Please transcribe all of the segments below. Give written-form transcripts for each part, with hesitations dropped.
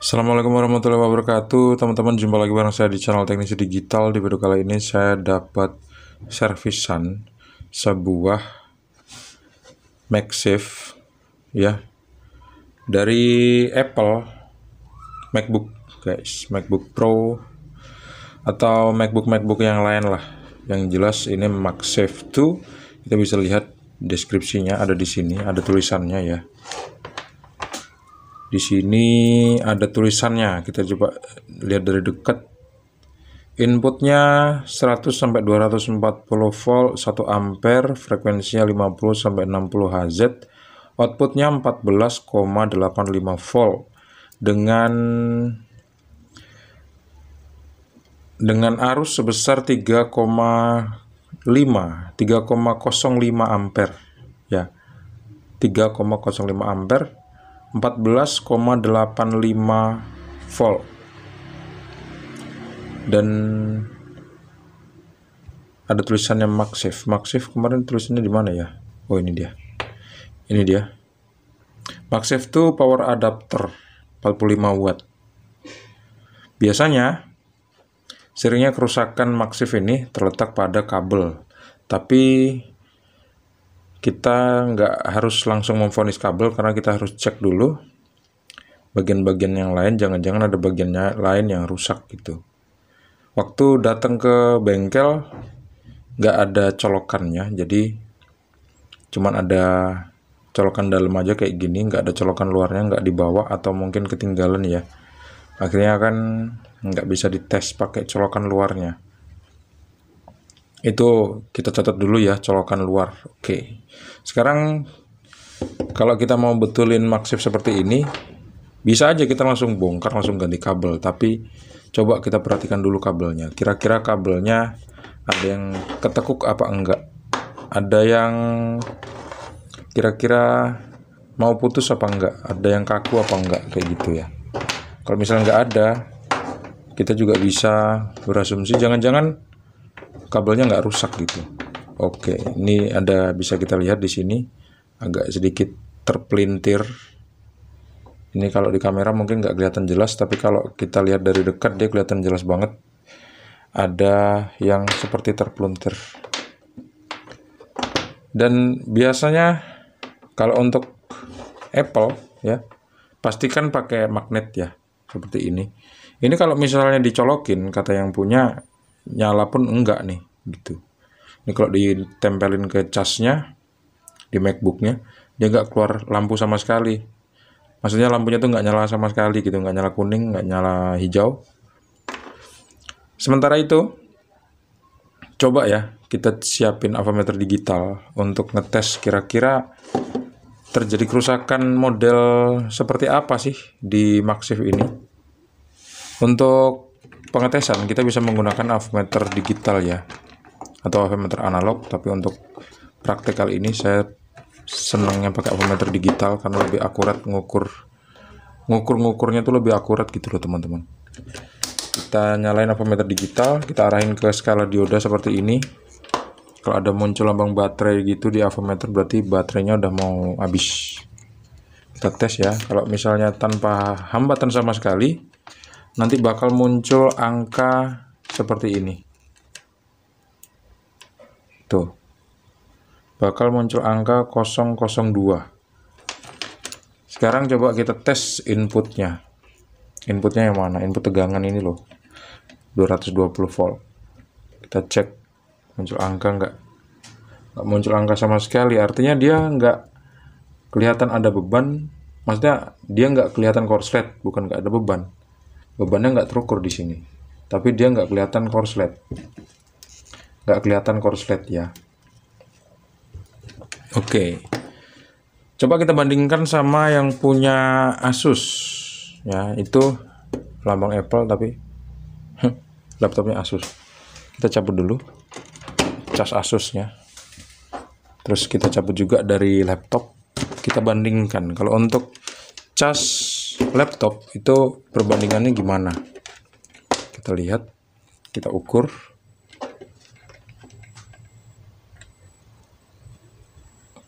Assalamualaikum warahmatullahi wabarakatuh. Teman-teman, jumpa lagi bareng saya di channel Teknisi Digital. Di video kali ini saya dapat servisan sebuah MagSafe ya dari Apple, MacBook guys, MacBook Pro atau MacBook yang lain lah. Yang jelas ini MagSafe 2. Kita bisa lihat deskripsinya ada di sini, ada tulisannya ya. Di sini ada tulisannya, kita coba lihat dari dekat. Inputnya 100 sampai 240 volt, 1 ampere, frekuensinya 50 sampai 60 Hz. Outputnya 14,85 volt dengan arus sebesar 3,05 ampere ya. 3,05 ampere, 14,85 volt. Dan ada tulisannya MagSafe. MagSafe kemarin tulisannya di mana ya? Oh, ini dia. Ini dia. MagSafe 2 power adapter 45 watt. Biasanya seringnya kerusakan MagSafe ini terletak pada kabel. Tapi kita nggak harus langsung memvonis kabel, karena kita harus cek dulu bagian-bagian yang lain. Jangan-jangan ada bagian lain yang rusak gitu. Waktu datang ke bengkel nggak ada colokannya, jadi cuman ada colokan dalam aja kayak gini, nggak ada colokan luarnya, nggak dibawa atau mungkin ketinggalan ya. Akhirnya kan nggak bisa dites pakai colokan luarnya. Itu kita catat dulu ya, colokan luar. Oke. Sekarang kalau kita mau betulin MagSafe seperti ini, bisa aja kita langsung bongkar, langsung ganti kabel. Tapi coba kita perhatikan dulu kabelnya. Kira-kira kabelnya ada yang ketekuk apa enggak? Ada yang kira-kira mau putus apa enggak? Ada yang kaku apa enggak? Kayak gitu ya. Kalau misalnya enggak ada, kita juga bisa berasumsi jangan-jangan kabelnya nggak rusak gitu. Oke, ini ada, bisa kita lihat di sini agak sedikit terpelintir. Ini kalau di kamera mungkin nggak kelihatan jelas, tapi kalau kita lihat dari dekat dia kelihatan jelas banget. Ada yang seperti terpelintir. Dan biasanya kalau untuk Apple ya, pastikan pakai magnet ya, seperti ini. Ini kalau misalnya dicolokin, kata yang punya, nyala pun enggak nih gitu. Ini kalau ditempelin ke casnya di MacBooknya, dia nggak keluar lampu sama sekali. Maksudnya lampunya tuh nggak nyala sama sekali gitu, nggak nyala kuning, nggak nyala hijau. Sementara itu, coba ya kita siapin avometer digital untuk ngetes kira-kira terjadi kerusakan model seperti apa sih di MagSafe ini. Untuk pengetesan kita bisa menggunakan avometer digital ya, atau avometer analog. Tapi untuk praktek kali ini saya senangnya pakai avometer digital karena lebih akurat, ngukurnya tuh lebih akurat gitu loh teman-teman. Kita nyalain avometer digital, kita arahin ke skala dioda seperti ini. Kalau ada muncul lambang baterai gitu di avometer, berarti baterainya udah mau habis. Kita tes ya. Kalau misalnya tanpa hambatan sama sekali, nanti bakal muncul angka seperti ini. Tuh. Bakal muncul angka 002. Sekarang coba kita tes inputnya. Inputnya yang mana? Input tegangan ini loh. 220 volt. Kita cek muncul angka nggak muncul angka sama sekali. Artinya dia nggak kelihatan ada beban. Maksudnya dia nggak kelihatan korslet, bukan nggak ada beban. Bebannya nggak terukur di sini, tapi dia nggak kelihatan korslet, ya. Oke, coba kita bandingkan sama yang punya Asus ya, itu lambang Apple tapi laptopnya Asus. Kita cabut dulu cas Asusnya, terus kita cabut juga dari laptop. Kita bandingkan. Kalau untuk cas laptop itu perbandingannya gimana? Kita lihat, kita ukur.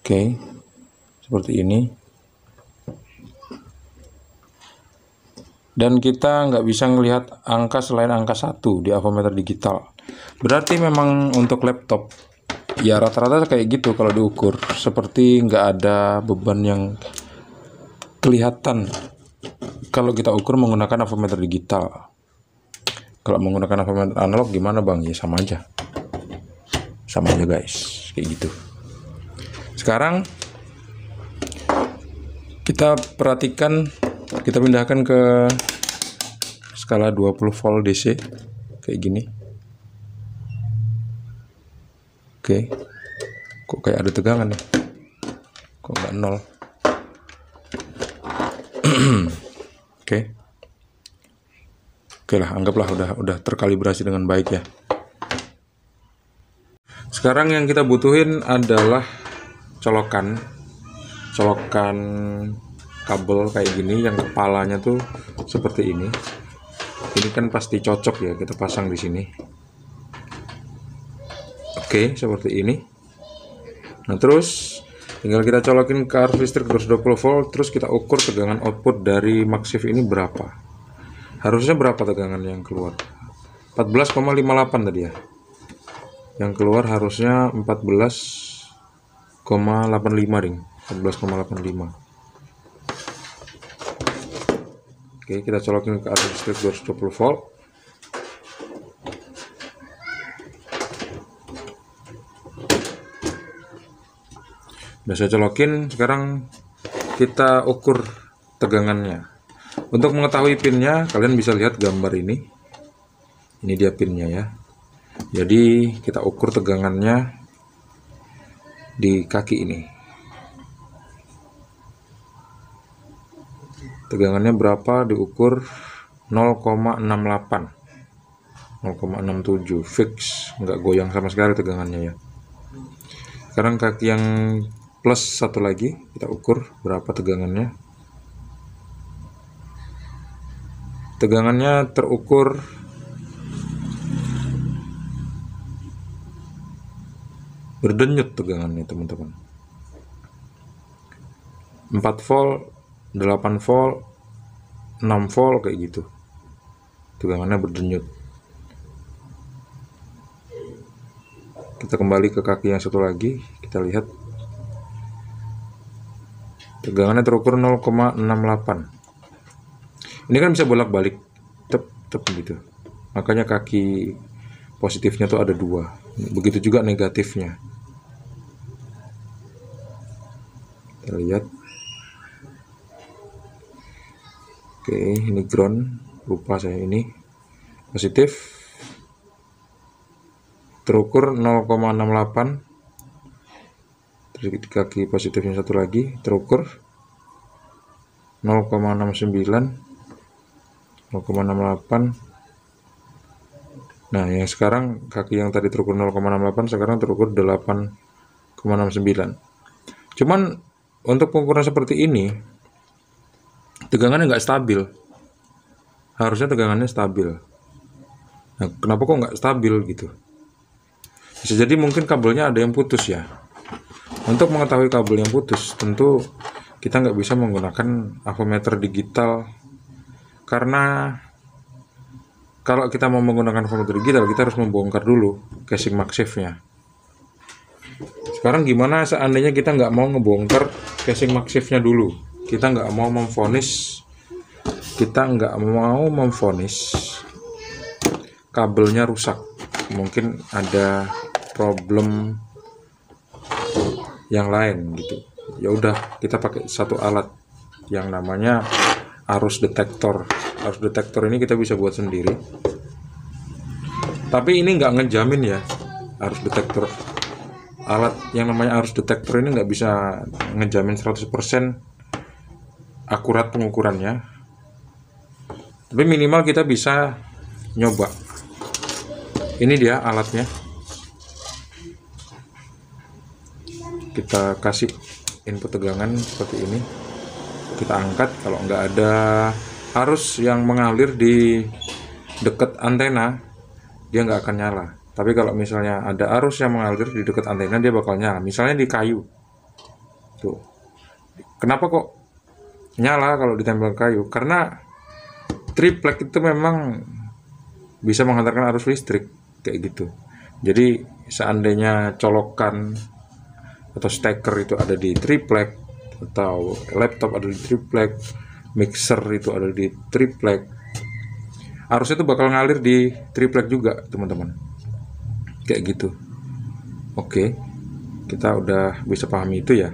Oke, seperti ini. dan kita nggak bisa ngelihat angka selain angka 1 di avometer digital. Berarti memang untuk laptop ya rata-rata kayak gitu kalau diukur, seperti nggak ada beban yang kelihatan kalau kita ukur menggunakan avometer digital. Kalau menggunakan avometer analog gimana bang? Ya sama aja guys, kayak gitu. Sekarang kita perhatikan, kita pindahkan ke skala 20 volt DC kayak gini. Oke, kok kayak ada tegangan ya? Kok nggak 0? Oke lah, anggaplah udah terkalibrasi dengan baik ya. Sekarang yang kita butuhin adalah colokan kabel kayak gini, yang kepalanya tuh seperti ini. Ini kan pasti cocok ya, kita pasang di sini. Oke, seperti ini. Nah, terus tinggal kita colokin ke arus listrik 220 volt, terus kita ukur tegangan output dari Maxxif ini berapa. Harusnya berapa tegangan yang keluar? 14,58 tadi ya. Yang keluar harusnya 14,85 ring. 14,85. Oke, kita colokin ke arus listrik 220 volt. Udah saya colokin, sekarang kita ukur tegangannya. Untuk mengetahui pinnya, kalian bisa lihat gambar ini. Ini dia pinnya ya. Jadi kita ukur tegangannya di kaki ini. Tegangannya berapa? Diukur 0,68, 0,67, fix, nggak goyang sama sekali tegangannya ya. Sekarang kaki yang plus satu lagi, kita ukur berapa tegangannya. Tegangannya terukur berdenyut tegangannya teman-teman. 4 volt, 8 volt, 6 volt kayak gitu. Tegangannya berdenyut. Kita kembali ke kaki yang satu lagi, kita lihat tegangannya terukur 0,68. Ini kan bisa bolak-balik, tep gitu. Makanya kaki positifnya tuh ada 2. Begitu juga negatifnya. Kita lihat. Oke, ini ground, lupa saya ini. Positif terukur 0,68. Terus di kaki positifnya satu lagi terukur 0,69, 0,68. Nah, yang sekarang kaki yang tadi terukur 0,68 sekarang terukur 8,69. Cuman untuk pengukuran seperti ini tegangannya nggak stabil. Harusnya tegangannya stabil. Nah, kenapa kok nggak stabil gitu? Bisa jadi mungkin kabelnya ada yang putus ya. Untuk mengetahui kabel yang putus, tentu kita nggak bisa menggunakan avometer digital, karena kalau kita mau menggunakan avometer digital, kita harus membongkar dulu casing Maxxifnya. Sekarang gimana seandainya kita nggak mau ngebongkar casing Maxxifnya dulu? Kita nggak mau memvonis kabelnya rusak. Mungkin ada problem yang lain gitu. Ya udah, kita pakai satu alat yang namanya arus detektor. Arus detektor ini kita bisa buat sendiri. Tapi ini nggak ngejamin ya, arus detektor. Alat yang namanya arus detektor ini nggak bisa ngejamin 100% akurat pengukurannya. Tapi minimal kita bisa nyoba. Ini dia alatnya. Kita kasih input tegangan seperti ini. Kita angkat, kalau nggak ada arus yang mengalir di dekat antena, dia nggak akan nyala. Tapi kalau misalnya ada arus yang mengalir di dekat antena, dia bakal nyala. Misalnya di kayu. Tuh. Kenapa kok nyala kalau ditempel kayu? Karena triplek itu memang bisa menghantarkan arus listrik kayak gitu. Jadi seandainya colokan atau steker itu ada di triplek, atau laptop ada di triplek, mixer itu ada di triplek, arusnya itu bakal ngalir di triplek juga teman-teman, kayak gitu. Oke, kita udah bisa pahami itu ya.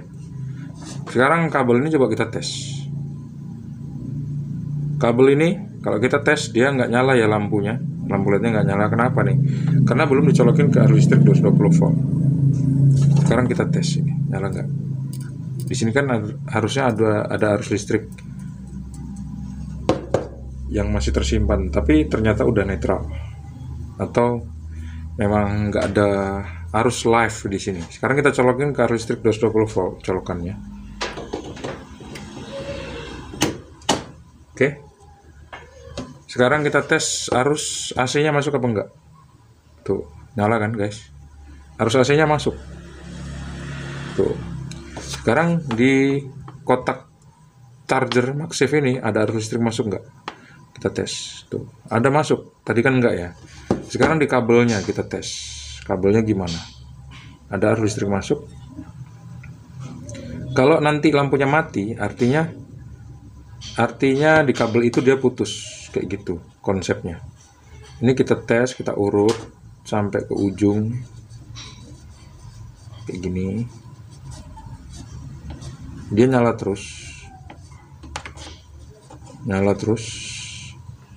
Sekarang kabel ini coba kita tes. Kabel ini kalau kita tes dia nggak nyala ya lampunya, lampu lednya nggak nyala. Kenapa nih? Karena belum dicolokin ke arus listrik 220 volt. Sekarang kita tes ini, nyala nggak? Di sini kan harusnya ada arus listrik yang masih tersimpan, tapi ternyata udah netral, atau memang nggak ada arus live di sini. Sekarang kita colokin ke arus listrik 220 volt colokannya. Oke. Sekarang kita tes arus AC-nya masuk apa enggak. Tuh, nyala kan guys. Arus AC-nya masuk. Tuh. Sekarang di kotak charger MagSafe ini ada arus listrik masuk enggak? Kita tes. Tuh, ada masuk. Tadi kan enggak ya. Sekarang di kabelnya kita tes. Kabelnya gimana? Ada arus listrik masuk. Kalau nanti lampunya mati, artinya di kabel itu dia putus, kayak gitu konsepnya. Ini kita tes, kita urut sampai ke ujung kayak gini. Dia nyala terus,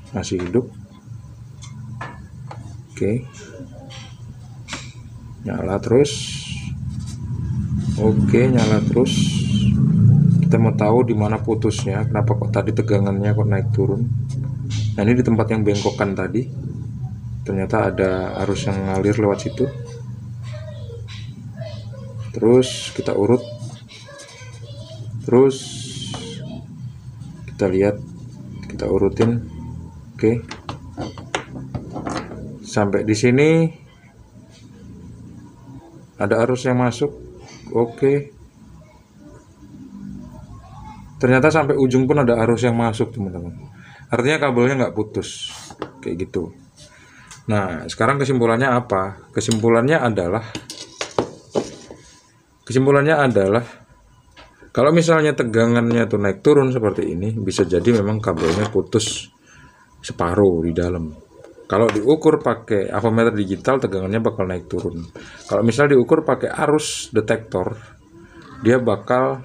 masih hidup. Oke, nyala terus. Oke, nyala terus. Kita mau tahu di mana putusnya, kenapa kok tadi tegangannya kok naik turun. Nah, ini di tempat yang bengkokan tadi, ternyata ada arus yang ngalir lewat situ. Terus kita urut, terus kita lihat, kita urutin. Oke, sampai di sini ada arus yang masuk. Oke, ternyata sampai ujung pun ada arus yang masuk teman-teman. Artinya kabelnya nggak putus, kayak gitu. Nah, sekarang kesimpulannya apa? Kesimpulannya adalah kalau misalnya tegangannya tuh naik turun seperti ini, bisa jadi memang kabelnya putus separuh di dalam. Kalau diukur pakai avometer digital, tegangannya bakal naik turun. Kalau misalnya diukur pakai arus detektor, dia bakal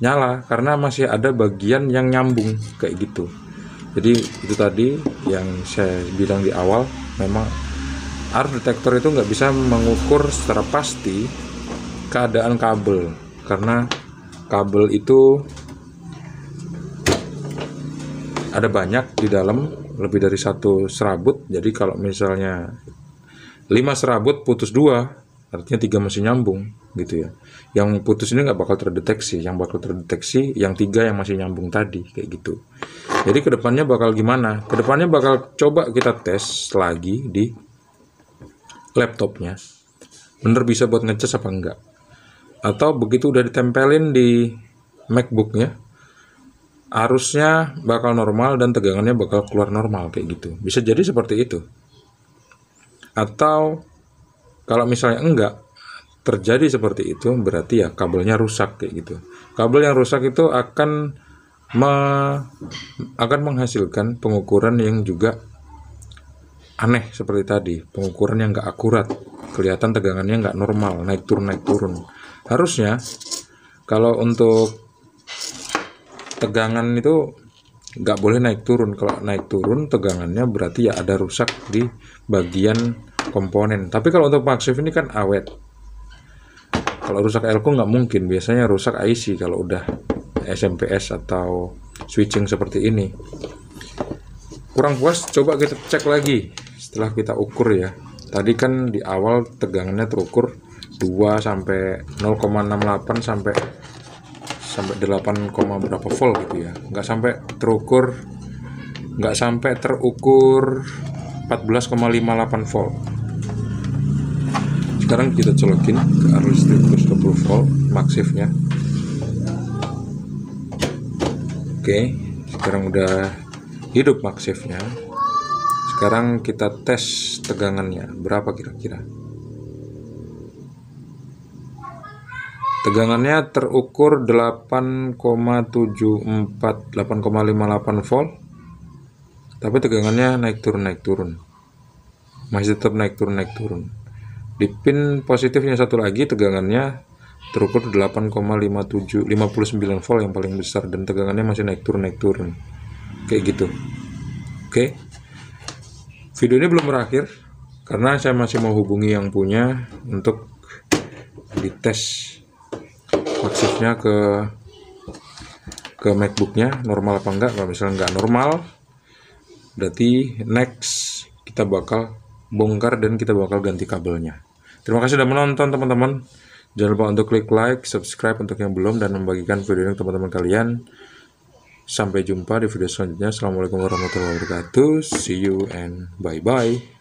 nyala karena masih ada bagian yang nyambung kayak gitu. Jadi itu tadi yang saya bilang di awal, memang arus detektor itu nggak bisa mengukur secara pasti keadaan kabel, karena kabel itu ada banyak di dalam, lebih dari satu serabut. Jadi kalau misalnya 5 serabut putus 2, artinya 3 masih nyambung gitu ya. Yang putus ini nggak bakal terdeteksi, yang bakal terdeteksi yang 3 yang masih nyambung tadi, kayak gitu. Jadi kedepannya bakal gimana? Kedepannya bakal coba kita tes lagi di laptopnya, bener bisa buat ngecas apa enggak. Atau begitu udah ditempelin di MacBooknya, arusnya bakal normal dan tegangannya bakal keluar normal, kayak gitu. Bisa jadi seperti itu. Atau kalau misalnya enggak terjadi seperti itu, berarti ya kabelnya rusak, kayak gitu. Kabel yang rusak itu akan menghasilkan pengukuran yang juga aneh seperti tadi, pengukuran yang nggak akurat, kelihatan tegangannya nggak normal, naik turun. Harusnya kalau untuk tegangan itu nggak boleh naik turun. Kalau naik turun tegangannya berarti ya ada rusak di bagian komponen. Tapi kalau untuk MagSafe ini kan awet. Kalau rusak elko nggak mungkin, biasanya rusak IC kalau udah SMPS atau switching seperti ini. Kurang puas, coba kita cek lagi setelah kita ukur ya. Tadi kan di awal tegangannya terukur 2 sampai 0,68 sampai 8, berapa volt gitu ya. Nggak sampai terukur 14,58 volt. Sekarang kita colokin ke arus listrik 220 volt MagSafe-nya. Oke, sekarang udah hidup MagSafe-nya. Sekarang kita tes tegangannya berapa kira-kira. Tegangannya terukur 8,58 8,58 volt. Tapi tegangannya naik turun. Masih tetap naik turun. Di pin positifnya satu lagi tegangannya terukur 8,59 volt yang paling besar, dan tegangannya masih naik turun. Kayak gitu. Oke. Video ini belum berakhir karena saya masih mau hubungi yang punya untuk dites MagSafe-nya ke MacBook-nya normal apa enggak. Kalau misalnya nggak normal, berarti next kita bakal bongkar dan kita bakal ganti kabelnya. Terima kasih sudah menonton teman-teman. Jangan lupa untuk klik like, subscribe untuk yang belum, dan membagikan video ini ke teman-teman kalian. Sampai jumpa di video selanjutnya. Assalamualaikum warahmatullahi wabarakatuh. See you and bye-bye.